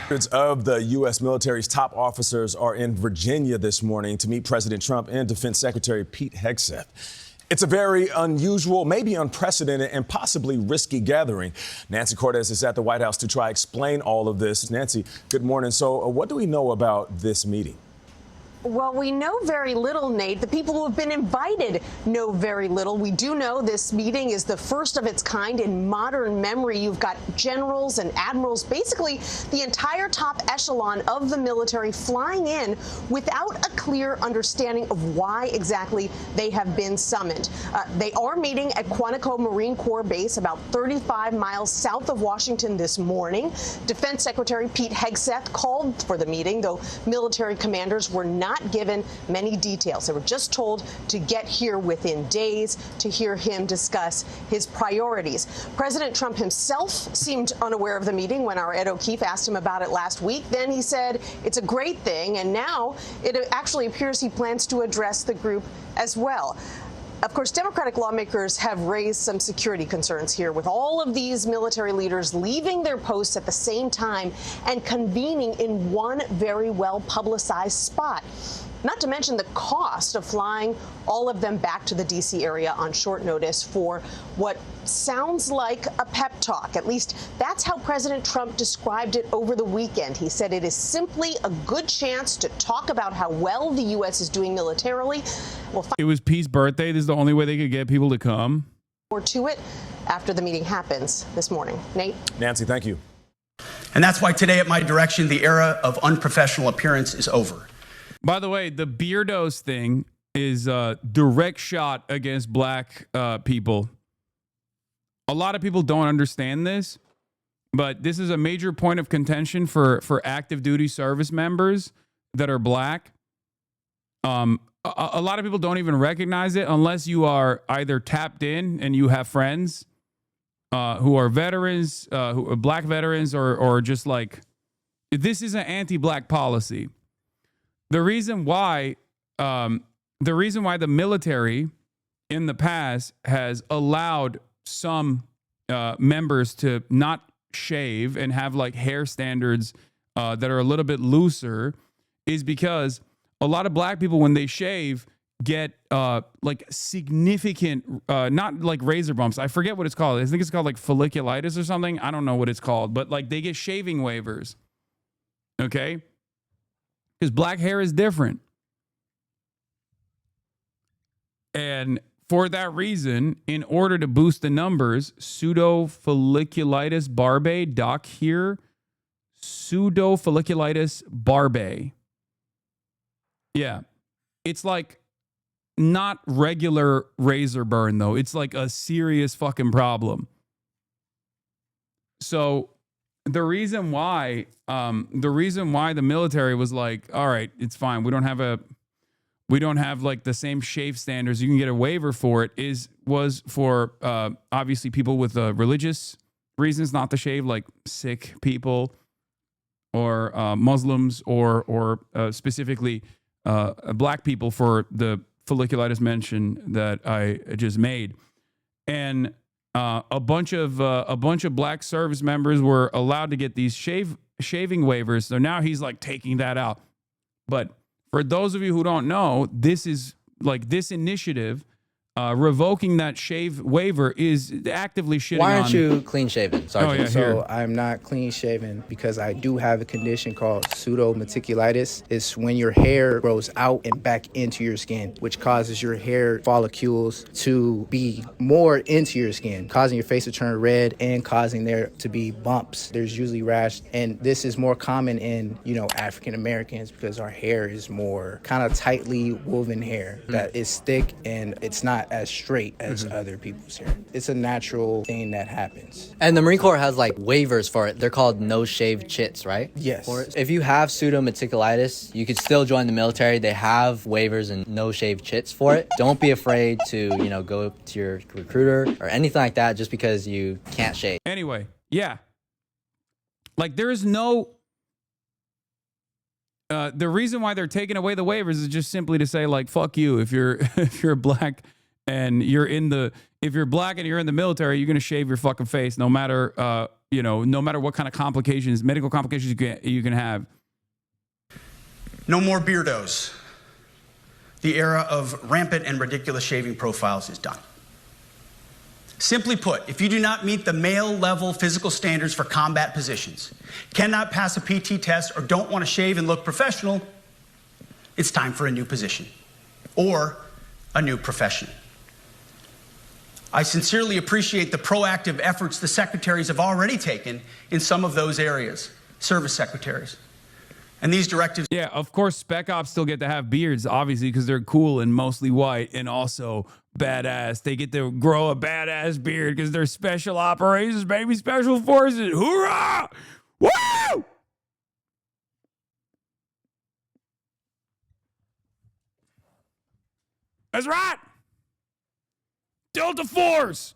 Hundreds of the U.S. military's top officers are in Virginia this morning to meet President Trump and Defense Secretary Pete Hegseth. It's a very unusual, maybe unprecedented, and possibly risky gathering. Nancy Cortez is at the White House to try to explain all of this. Nancy, good morning. So what do we know about this meeting? Well, we know very little, Nate. The people who have been invited know very little. We do know this meeting is the first of its kind in modern memory. You've got generals and admirals, basically the entire top echelon of the military flying in without a clear understanding of why exactly they have been summoned. They are meeting at Quantico Marine Corps Base, about 35 miles south of Washington this morning. Defense Secretary Pete Hegseth called for the meeting, though military commanders were not given many details. They were just told to get here within days to hear him discuss his priorities. President Trump himself seemed unaware of the meeting when our Ed O'Keefe asked him about it last week. Then he said it's a great thing, and now it actually appears he plans to address the group as well. Of course, Democratic lawmakers have raised some security concerns here with all of these military leaders leaving their posts at the same time and convening in one very well publicized spot. Not to mention the cost of flying all of them back to the D.C. area on short notice for what sounds like a pep talk. At least that's how President Trump described it over the weekend. He said it is simply a good chance to talk about how well the U.S. is doing militarily. It was Pete's birthday. This is the only way they could get people to come. More to it after the meeting happens this morning. Nate? Nancy, thank you. And that's why today, at my direction, the era of unprofessional appearance is over. By the way, the beardos thing is a direct shot against black people. A lot of people don't understand this, but this is a major point of contention for active duty service members that are black. A lot of people don't even recognize it unless you are either tapped in and you have friends who are veterans, who are black veterans, or just like, this is an anti-black policy. The reason why the military in the past has allowed some members to not shave and have like hair standards that are a little bit looser is because a lot of black people, when they shave, get like significant, not like razor bumps. I forget what it's called. I think it's called like folliculitis or something. I don't know what it's called, but like they get shaving waivers. Okay. Because black hair is different. And for that reason, in order to boost the numbers, pseudofolliculitis barbae, doc here, pseudofolliculitis barbae. Yeah. It's like not regular razor burn, though. It's like a serious fucking problem. So the reason why the military was like, all right, it's fine. We don't have like the same shave standards. You can get a waiver for it was for obviously people with religious reasons not to shave, like sick people or Muslims or specifically black people for the folliculitis mention that I just made. And a bunch of black service members were allowed to get these shaving waivers. So now he's like taking that out. But for those of you who don't know, this is like this initiative revoking that shave waiver is actively shitting on. Why aren't you clean shaven, Sergeant? Oh, yeah, So I'm not clean shaven because I do have a condition called pseudometiculitis. It's when your hair grows out and back into your skin, which causes your hair follicles to be more into your skin, causing your face to turn red and causing there to be bumps. There's usually rash, and this is more common in, African Americans because our hair is more kind of tightly woven hair that is thick and it's not as straight as other people's hair. It's a natural thing that happens. And the Marine Corps has like waivers for it. They're called no-shave chits, right? Yes. If you have pseudometiculitis, you could still join the military. They have waivers and no-shave chits for it. Don't be afraid to, go to your recruiter or anything like that just because you can't shave. Anyway, yeah. Like there is no... the reason why they're taking away the waivers is just simply to say like, fuck you if you're black and if you're black and you're in the military, you're going to shave your fucking face no matter, no matter what kind of complications, medical complications you can have. No more beardos. The era of rampant and ridiculous shaving profiles is done. Simply put, if you do not meet the male-level physical standards for combat positions, cannot pass a PT test, or don't want to shave and look professional, it's time for a new position or a new profession. I sincerely appreciate the proactive efforts the secretaries have already taken in some of those areas, service secretaries. And these directives... Yeah, of course, spec ops still get to have beards, obviously, because they're cool and mostly white and also badass. They get to grow a badass beard because they're special operations, baby, special forces. Hoorah! Woo! That's right. Delta Force.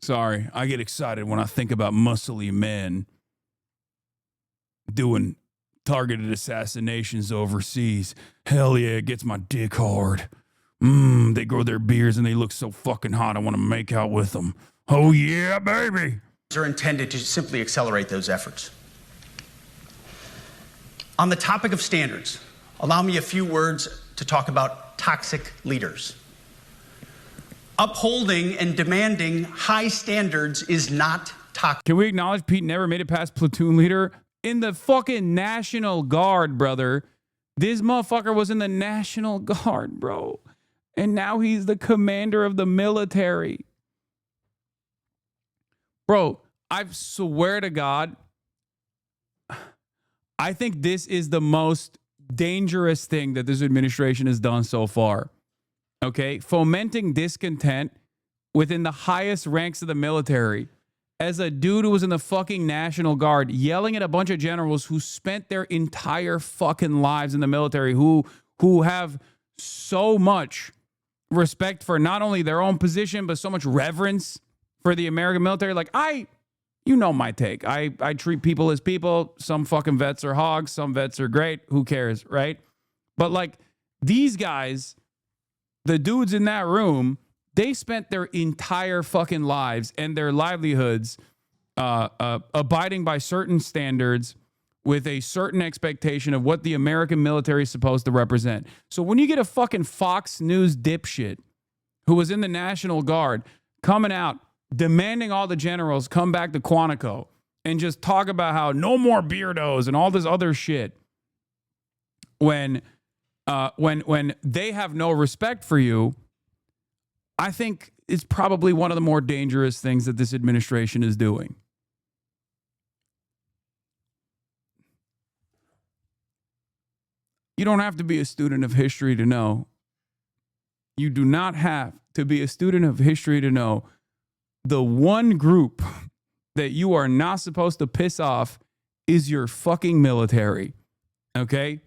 Sorry, I get excited when I think about muscly men doing targeted assassinations overseas. Hell yeah, it gets my dick hard. They grow their beards and they look so fucking hot. I want to make out with them. Oh yeah, baby. Are intended to simply accelerate those efforts. On the topic of standards, allow me a few words to talk about toxic leaders. Upholding and demanding high standards is not toxic. Can we acknowledge Pete never made it past platoon leader? In the fucking National Guard, brother. This motherfucker was in the National Guard, bro. And now he's the commander of the military. Bro, I swear to God, I think this is the most dangerous thing that this administration has done so far. Okay? Fomenting discontent within the highest ranks of the military. As a dude who was in the fucking National Guard, yelling at a bunch of generals who spent their entire fucking lives in the military, who have so much respect for not only their own position, but so much reverence for the American military. Like, you know my take. I treat people as people. Some fucking vets are hogs. Some vets are great. Who cares, right? But like these guys, the dudes in that room, they spent their entire fucking lives and their livelihoods abiding by certain standards with a certain expectation of what the American military is supposed to represent. So when you get a fucking Fox News dipshit who was in the National Guard coming out demanding all the generals come back to Quantico and just talk about how no more beardos and all this other shit, when they have no respect for you, I think it's probably one of the more dangerous things that this administration is doing. You don't have to be a student of history to know. You do not have to be a student of history to know the one group that you are not supposed to piss off is your fucking military. Okay?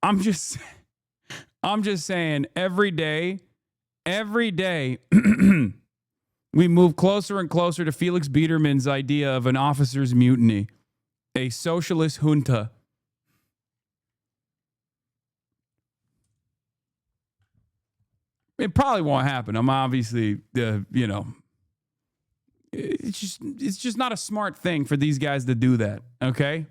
I'm just saying every day, we move closer and closer to Felix Biederman's idea of an officer's mutiny, a socialist junta. It probably won't happen. I'm obviously, it's just not a smart thing for these guys to do that. Okay?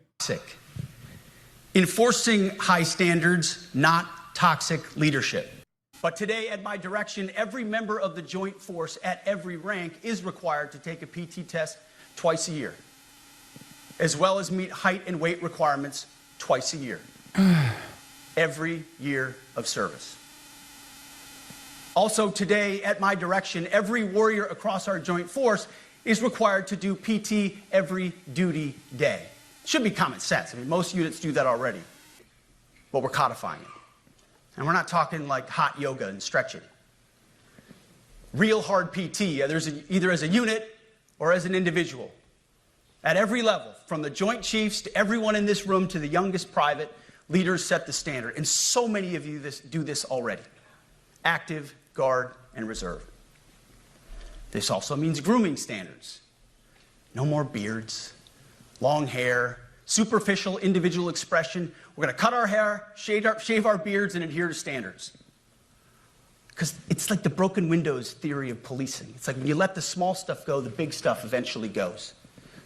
Enforcing high standards, not toxic leadership. But today, at my direction, every member of the Joint Force at every rank is required to take a PT test twice a year, as well as meet height and weight requirements twice a year. Every year of service. Also today, at my direction, every warrior across our Joint Force is required to do PT every duty day. Should be common sense. I mean, most units do that already. But we're codifying it. And we're not talking like hot yoga and stretching. Real hard PT, either as a unit or as an individual. At every level, from the Joint Chiefs to everyone in this room to the youngest private, leaders set the standard. And so many of you do this already. Active, Guard, and Reserve. This also means grooming standards. No more beards, long hair, superficial individual expression. We're going to cut our hair, shave our beards, and adhere to standards. Because it's like the broken windows theory of policing. It's like when you let the small stuff go, the big stuff eventually goes.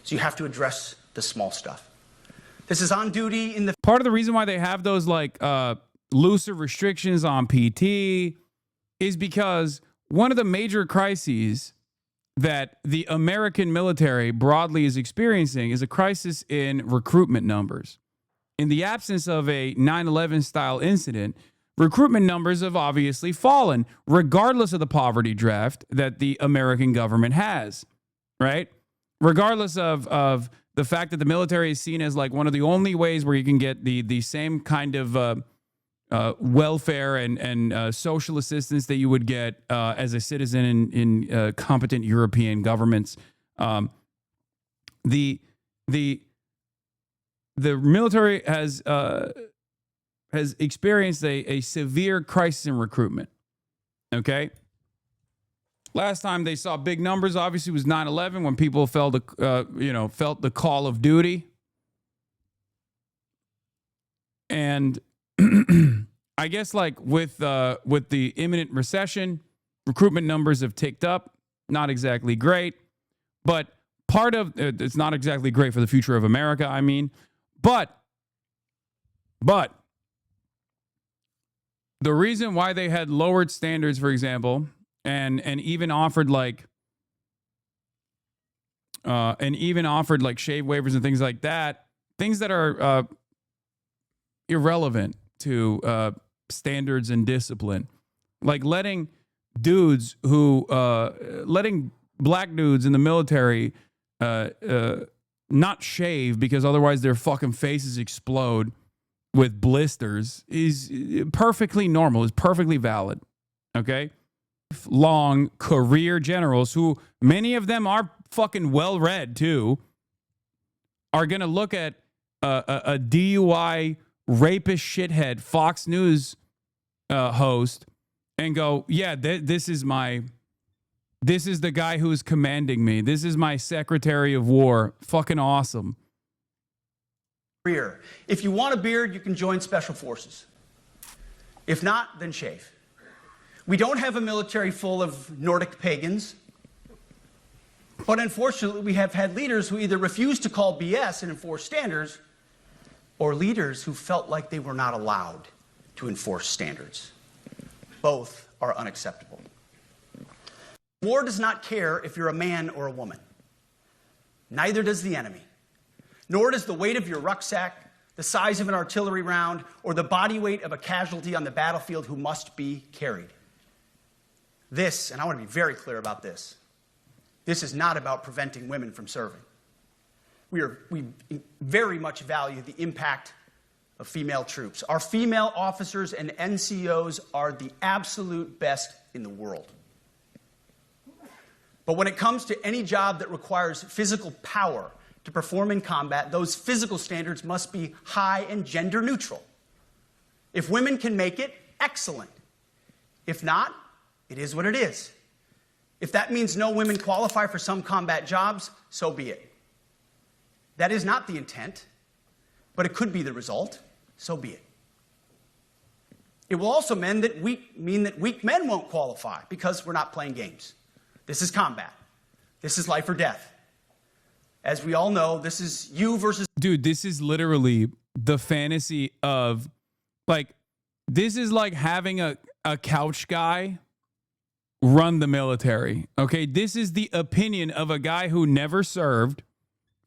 So you have to address the small stuff. This is on duty in the... Part of the reason why they have those like looser restrictions on PT is because one of the major crises that the American military broadly is experiencing is a crisis in recruitment numbers. In the absence of a 9/11 style incident, recruitment numbers have obviously fallen, regardless of the poverty draft that the American government has, right? Regardless of the fact that the military is seen as like one of the only ways where you can get the same kind of welfare and social assistance that you would get as a citizen in competent European governments. The military has experienced a severe crisis in recruitment. Okay. Last time they saw big numbers, obviously, was 9/11 when people felt the call of duty. And I guess like with the imminent recession, recruitment numbers have ticked up. Not exactly great, but part of it's not exactly great for the future of America. I mean, but the reason why they had lowered standards, for example, and even offered like shave waivers and things like that, things that are irrelevant to standards and discipline, like letting black dudes in the military not shave because otherwise their fucking faces explode with blisters is perfectly normal, is perfectly valid. Okay? Long career generals, who many of them are fucking well read too, are gonna look at a DUI rapist shithead Fox News host and go, yeah, this is the guy who is commanding me. This is my Secretary of War. Fucking awesome. If you want a beard, you can join Special Forces. If not, then shave. We don't have a military full of Nordic pagans, but unfortunately we have had leaders who either refuse to call BS and enforce standards, or leaders who felt like they were not allowed to enforce standards. Both are unacceptable. War does not care if you're a man or a woman. Neither does the enemy. Nor does the weight of your rucksack, the size of an artillery round, or the body weight of a casualty on the battlefield who must be carried. This, and I want to be very clear about this, this is not about preventing women from serving. We very much value the impact of female troops. Our female officers and NCOs are the absolute best in the world. But when it comes to any job that requires physical power to perform in combat, those physical standards must be high and gender neutral. If women can make it, excellent. If not, it is what it is. If that means no women qualify for some combat jobs, so be it. That is not the intent, but it could be the result, so be it. It will also mean that weak men won't qualify because we're not playing games. This is combat. This is life or death. As we all know, this is you versus... Dude, this is literally the fantasy of, like, this is like having a couch guy run the military, okay? This is the opinion of a guy who never served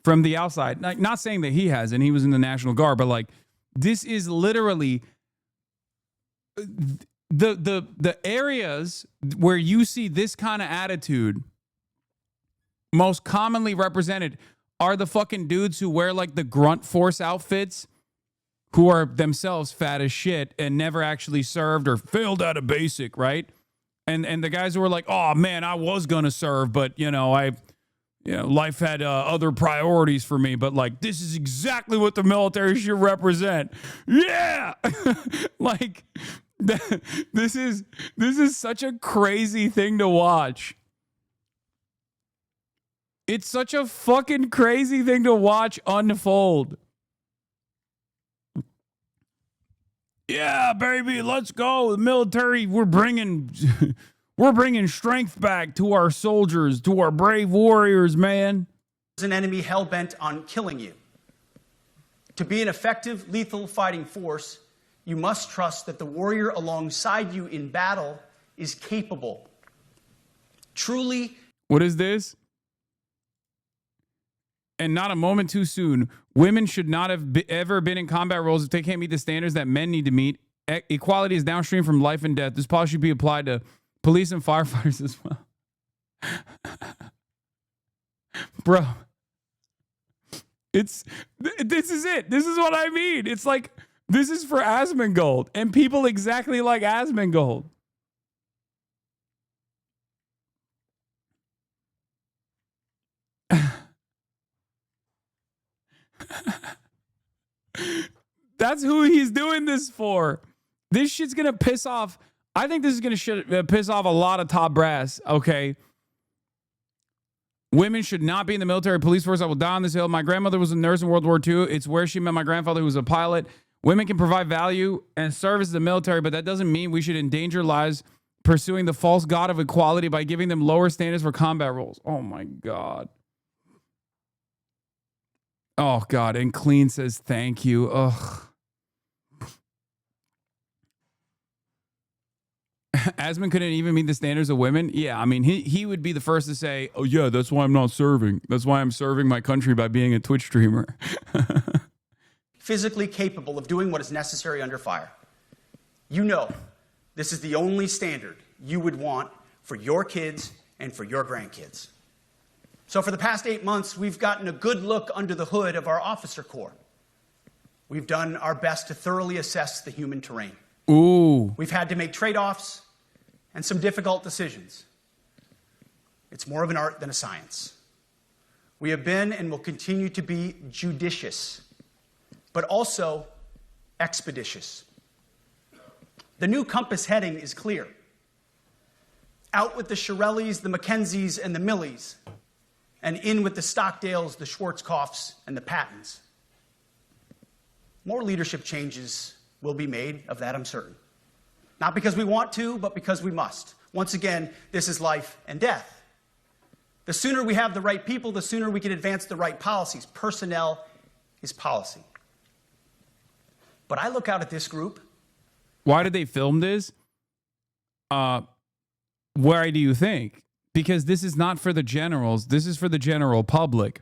from the outside. Like, not saying that he hasn't, he was in the National Guard, but, like, this is literally... The areas where you see this kind of attitude most commonly represented are the fucking dudes who wear like the grunt force outfits, who are themselves fat as shit and never actually served or failed out of basic, right? And the guys who were like, oh man, I was gonna serve, but life had other priorities for me. But like, this is exactly what the military should represent. Yeah, like. This is such a crazy thing to watch. It's such a fucking crazy thing to watch unfold. Yeah, baby, let's go. The military, we're bringing we're bringing strength back to our soldiers, to our brave warriors, man. There's an enemy hell-bent on killing you. To be an effective, lethal fighting force, you must trust that the warrior alongside you in battle is capable. Truly. What is this? And not a moment too soon. Women should not have ever been in combat roles if they can't meet the standards that men need to meet. Equality is downstream from life and death. This policy should be applied to police and firefighters as well. Bro, this is it. This is what I mean. It's like, this is for Asmongold and people exactly like Asmongold. That's who he's doing this for. This shit's gonna piss off. I think this is gonna piss off a lot of top brass. Okay. Women should not be in the military police force. I will die on this hill. My grandmother was a nurse in World War II. It's where she met my grandfather, who was a pilot. Women can provide value and service to the military, but that doesn't mean we should endanger lives pursuing the false god of equality by giving them lower standards for combat roles. Oh my God. Oh God. And Clean says thank you. Ugh. Asmon couldn't even meet the standards of women. Yeah, I mean, he would be the first to say, oh yeah, that's why I'm not serving. That's why I'm serving my country by being a Twitch streamer. Physically capable of doing what is necessary under fire. You know, this is the only standard you would want for your kids and for your grandkids. So for the past 8 months, we've gotten a good look under the hood of our officer corps. We've done our best to thoroughly assess the human terrain. Ooh. We've had to make trade-offs and some difficult decisions. It's more of an art than a science. We have been and will continue to be judicious, but also expeditious. The new compass heading is clear. Out with the Shirellis, the Mackenzies, and the Millies, and in with the Stockdales, the Schwarzkopfs, and the Pattons. More leadership changes will be made, of that I'm certain. Not because we want to, but because we must. Once again, this is life and death. The sooner we have the right people, the sooner we can advance the right policies. Personnel is policy. But I look out at this group. Why did they film this? Why do you think? Because this is not for the generals. This is for the general public.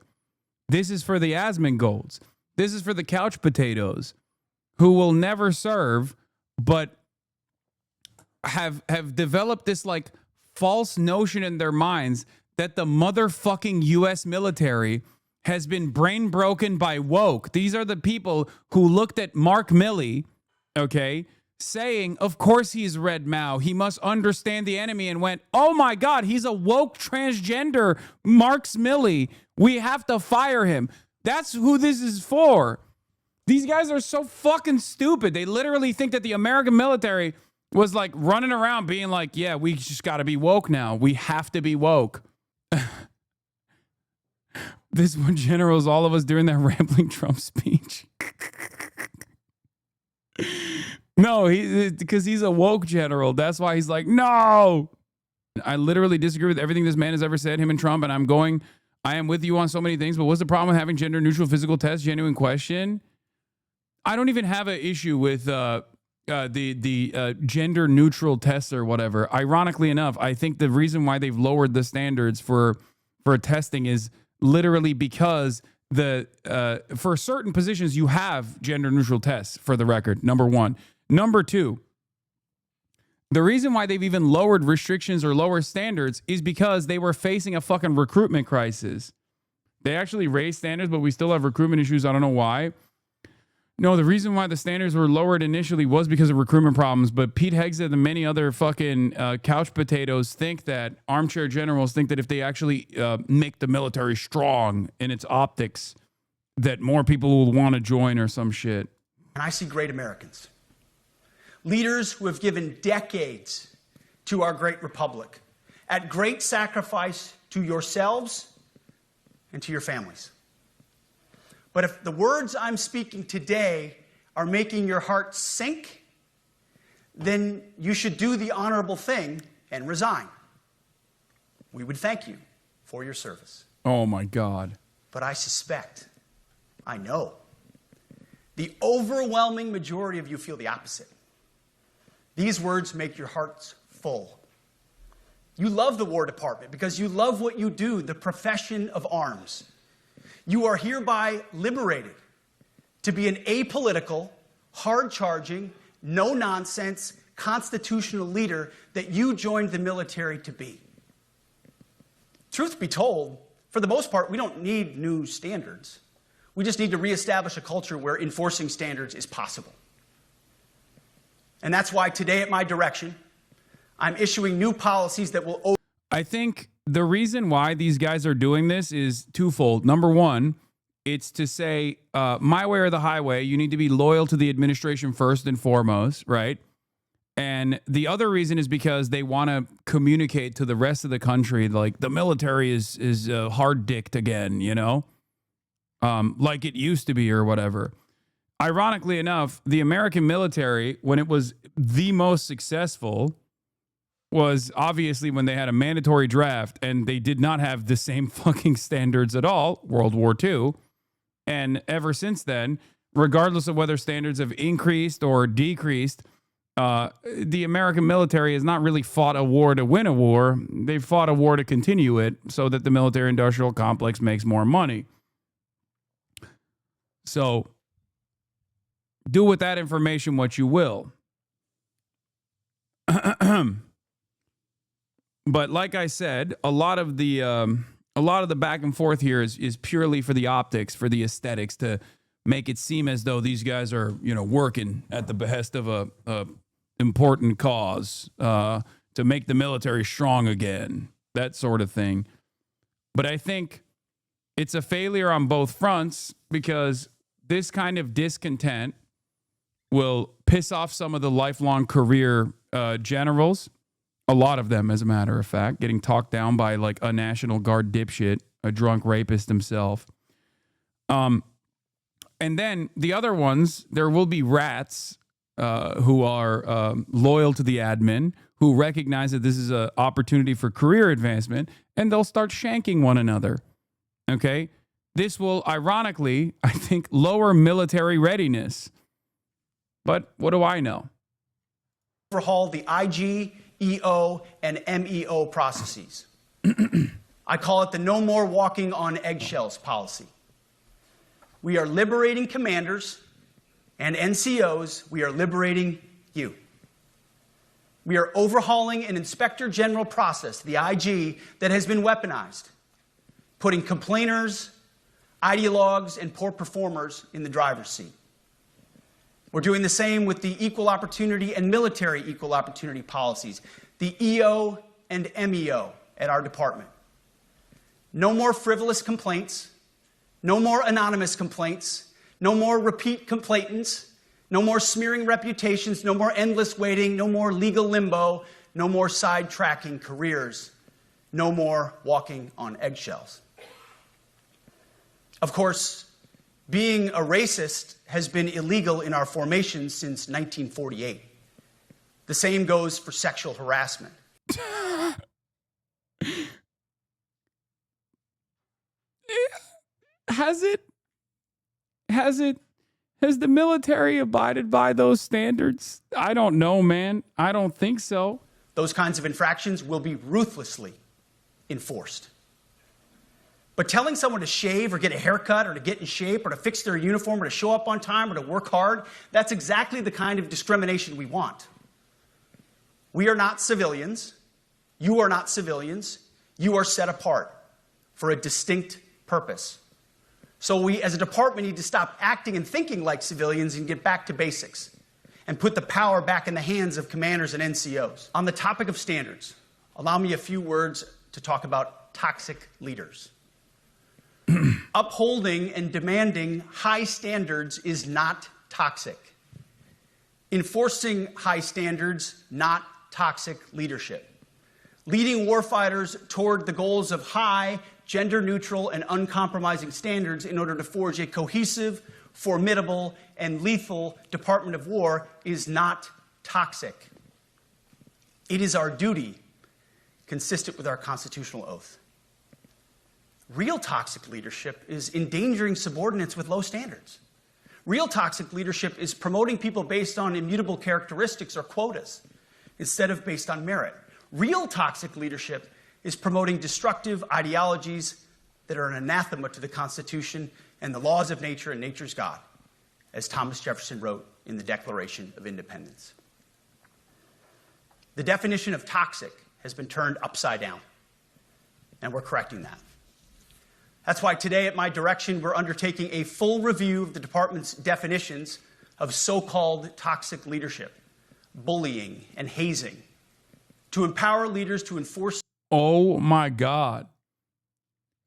This is for the Asmongolds. This is for the couch potatoes who will never serve, but have developed this like false notion in their minds that the motherfucking US military has been brain broken by woke. These are the people who looked at Mark Milley, okay, saying, of course he's Red Mao. He must understand the enemy, and went, oh my God, he's a woke transgender, Marks Milley. We have to fire him. That's who this is for. These guys are so fucking stupid. They literally think that the American military was like running around being like, yeah, we just got to be woke now. We have to be woke. This one general is all of us during that rambling Trump speech. No, because he's a woke general. That's why he's like, no. I literally disagree with everything this man has ever said, him and Trump, and I am with you on so many things, but what's the problem with having gender neutral physical tests? Genuine question. I don't even have an issue with the gender neutral tests or whatever. Ironically enough, I think the reason why they've lowered the standards for testing is literally because for certain positions you have gender neutral tests, for the record, number one. Number two, the reason why they've even lowered restrictions or lower standards is because they were facing a fucking recruitment crisis. They actually raised standards, but we still have recruitment issues. I don't know why. No, the reason why the standards were lowered initially was because of recruitment problems. But Pete Hegseth and many other fucking couch potatoes think that, armchair generals think that if they actually make the military strong in its optics, that more people will want to join or some shit. And I see great Americans. Leaders who have given decades to our great republic at great sacrifice to yourselves and to your families. But if the words I'm speaking today are making your heart sink, then you should do the honorable thing and resign. We would thank you for your service. Oh my God. But I suspect, I know, the overwhelming majority of you feel the opposite. These words make your hearts full. You love the War Department because you love what you do, the profession of arms. You are hereby liberated to be an apolitical, hard-charging, no-nonsense, constitutional leader that you joined the military to be. Truth be told, for the most part, we don't need new standards. We just need to reestablish a culture where enforcing standards is possible. And that's why today, at my direction, I'm issuing new policies that will... I think the reason why these guys are doing this is twofold. Number one, it's to say, my way or the highway, you need to be loyal to the administration first and foremost, right? And the other reason is because they want to communicate to the rest of the country, like the military is hard-dicked again, you know? Like it used to be or whatever. Ironically enough, the American military, when it was the most successful, was obviously when they had a mandatory draft and they did not have the same fucking standards at all, World War II. And ever since then, regardless of whether standards have increased or decreased, the American military has not really fought a war to win a war. They've fought a war to continue it so that the military-industrial complex makes more money. So do with that information what you will. But like I said, a lot of the back and forth here is purely for the optics, for the aesthetics, to make it seem as though these guys are, you know, working at the behest of a important cause to make the military strong again, that sort of thing. But I think it's a failure on both fronts because this kind of discontent will piss off some of the lifelong career generals. A lot of them, as a matter of fact, getting talked down by like a National Guard dipshit, a drunk rapist himself. And then the other ones, there will be rats who are loyal to the admin, who recognize that this is an opportunity for career advancement, and they'll start shanking one another. Okay? This will, ironically, I think, lower military readiness. But what do I know? Overhaul the IG, EO, and MEO processes. I call it the no more walking on eggshells policy. We are liberating commanders and NCOs. We are liberating you. We are overhauling an inspector general process, the IG, that has been weaponized, putting complainers, ideologues, and poor performers in the driver's seat. We're doing the same with the equal opportunity and military equal opportunity policies, the EO and MEO at our department. No more frivolous complaints, no more anonymous complaints, no more repeat complainants, no more smearing reputations, no more endless waiting, no more legal limbo, no more sidetracking careers, no more walking on eggshells. Of course, being a racist has been illegal in our formation since 1948. The same goes for sexual harassment. Has the military abided by those standards? I don't know, man. I don't think so. Those kinds of infractions will be ruthlessly enforced. But telling someone to shave or get a haircut or to get in shape or to fix their uniform or to show up on time or to work hard, that's exactly the kind of discrimination we want. We are not civilians. You are not civilians. You are set apart for a distinct purpose. So we, as a department, need to stop acting and thinking like civilians and get back to basics and put the power back in the hands of commanders and NCOs. On the topic of standards, allow me a few words to talk about toxic leaders. Upholding and demanding high standards is not toxic. Enforcing high standards, not toxic leadership. Leading warfighters toward the goals of high, gender-neutral, and uncompromising standards in order to forge a cohesive, formidable, and lethal Department of War is not toxic. It is our duty, consistent with our constitutional oath. Real toxic leadership is endangering subordinates with low standards. Real toxic leadership is promoting people based on immutable characteristics or quotas instead of based on merit. Real toxic leadership is promoting destructive ideologies that are an anathema to the Constitution and the laws of nature and nature's God, as Thomas Jefferson wrote in the Declaration of Independence. The definition of toxic has been turned upside down, and we're correcting that. That's why today, at my direction, we're undertaking a full review of the department's definitions of so-called toxic leadership, bullying, and hazing, to empower leaders to enforce. Oh my God.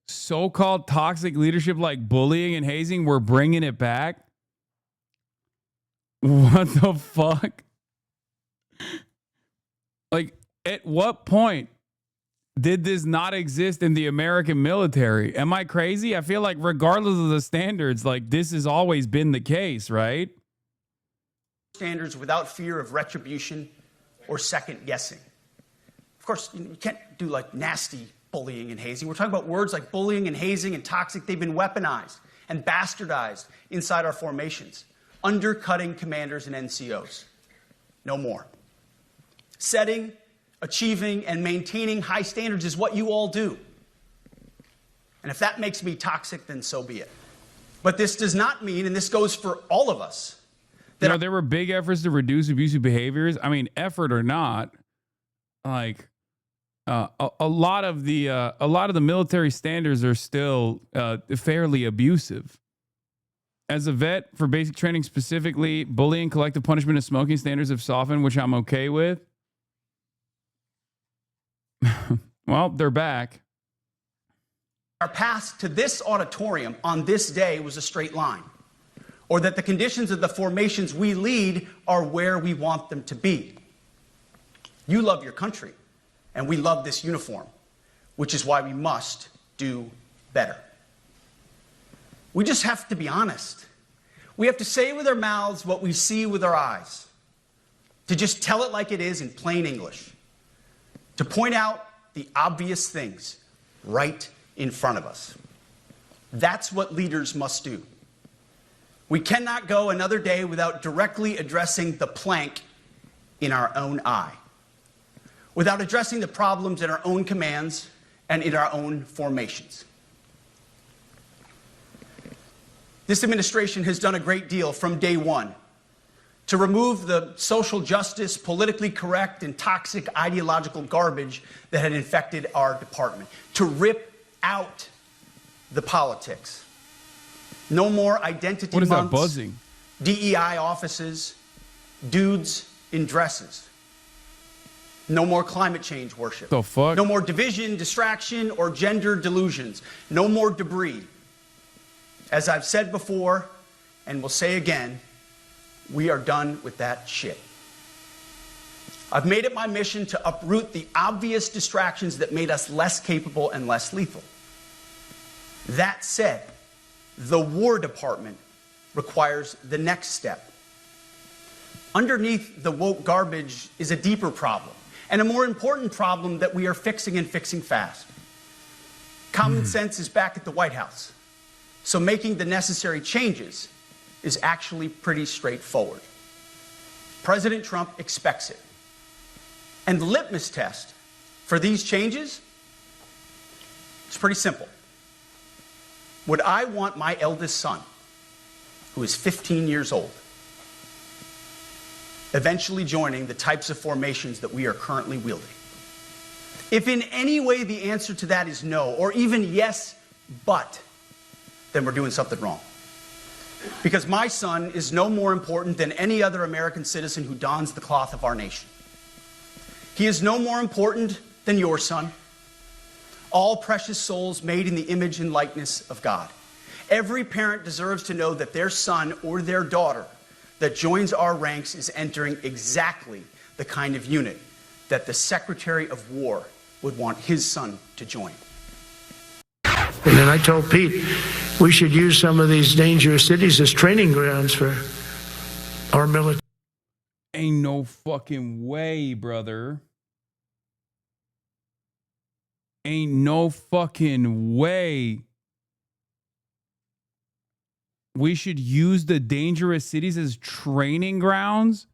So-called toxic leadership like bullying and hazing, we're bringing it back? What the fuck? Like, at what point did this not exist in the American military? Am I crazy? I feel like regardless of the standards, like this has always been the case, right? Standards without fear of retribution or second guessing. Of course, you can't do like nasty bullying and hazing. We're talking about words like bullying and hazing and toxic. They've been weaponized and bastardized inside our formations, undercutting commanders and NCOs. No more. Setting, achieving, and maintaining high standards is what you all do. And if that makes me toxic, then so be it. But this does not mean, and this goes for all of us, that there were big efforts to reduce abusive behaviors. I mean, effort or not, like a lot of the military standards are still fairly abusive. As a vet for basic training specifically, bullying, collective punishment, and smoking standards have softened, which I'm okay with. Well, they're back. our path to this auditorium on this day was a straight line, or that the conditions of the formations we lead are where we want them to be. You love your country, and we love this uniform, which is why we must do better. We just have to be honest. We have to say with our mouths what we see with our eyes, to just tell it like it is in plain English, to point out the obvious things right in front of us. That's what leaders must do. We cannot go another day without directly addressing the plank in our own eye, without addressing the problems in our own commands and in our own formations. This administration has done a great deal from day one to remove the social justice, politically correct, and toxic ideological garbage that had infected our department, to rip out the politics. No more identity What is months, that buzzing? DEI offices, dudes in dresses. No more climate change worship. The fuck? No more division, distraction, or gender delusions. No more debris. As I've said before, and will say again, we are done with that shit. I've made it my mission to uproot the obvious distractions that made us less capable and less lethal. That said, the War Department requires the next step. Underneath the woke garbage is a deeper problem, and a more important problem that we are fixing and fixing fast. Common sense is back at the White House, so making the necessary changes is actually pretty straightforward. President Trump expects it. And the litmus test for these changes is pretty simple. Would I want my eldest son, who is 15 years old, eventually joining the types of formations that we are currently wielding? If in any way the answer to that is no, or even yes, but, then we're doing something wrong. Because my son is no more important than any other American citizen who dons the cloth of our nation. He is no more important than your son. All precious souls made in the image and likeness of God. Every parent deserves to know that their son or their daughter that joins our ranks is entering exactly the kind of unit that the Secretary of War would want his son to join. And then I told Pete, we should use some of these dangerous cities as training grounds for our military. Ain't no no fucking way, brother. Ain't no fucking way. We should use the dangerous cities as training grounds?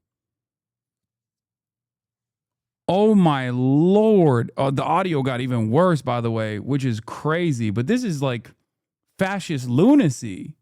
Oh my Lord. Oh, the audio got even worse, by the way, which is crazy. But this is like fascist lunacy.